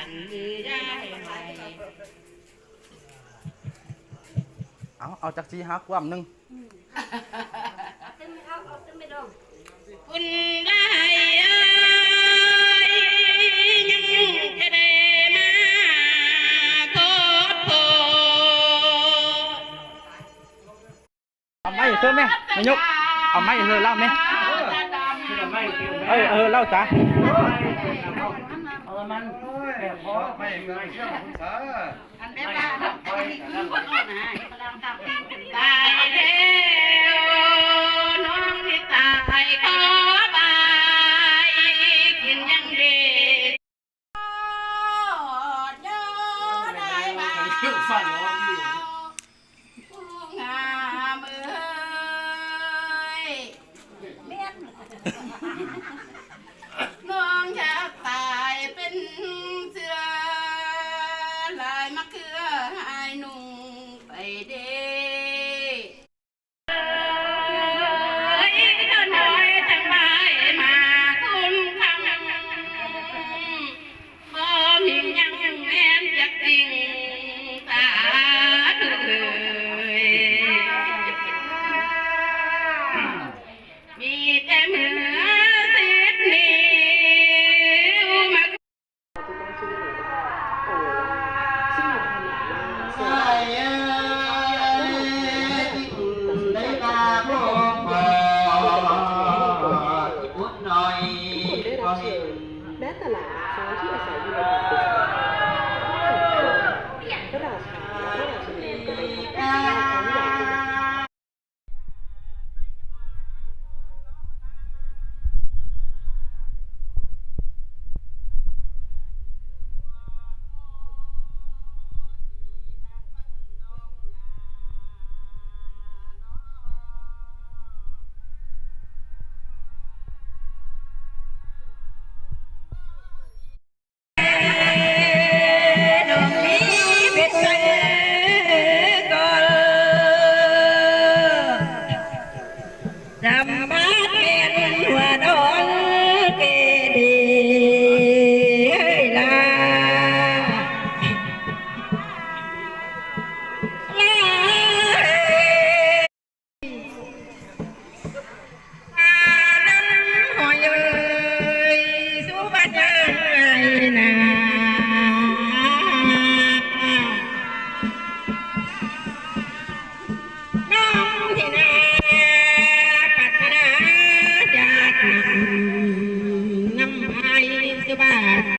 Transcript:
นได้ไหมเอาจากสีฮักความหนึ่งคุณได้ยังจะได้มาพบพเอาไม้เธอไหมนายกเอาไม้เธอเล่าไหมเล่าจ้ะมันแบบพอไม่เงยเชื่อคุณสาอันนี้ว่าตายแล้วน้องที่ตายขอบายกินยังเด็กยอดได้มาฝันร้องอยู่งามเลี้ยนน้องอยากตายเป็นเสือลายมะเขือหายนุ่งไปเด้น้อยทั้งหลายมาคุ้มคำบ่มียังแม่นจักจริงตาเลยมีแต่มือสิทธิ์นี้มาใส่ในตาพงพออุดหน่อยก็เห็นแม้แต่หลานช้างที่อาศัยอยู่ในป่าเป็นพระราชาพระราชินีก็ไม่ทำให้ของใหญ่นะ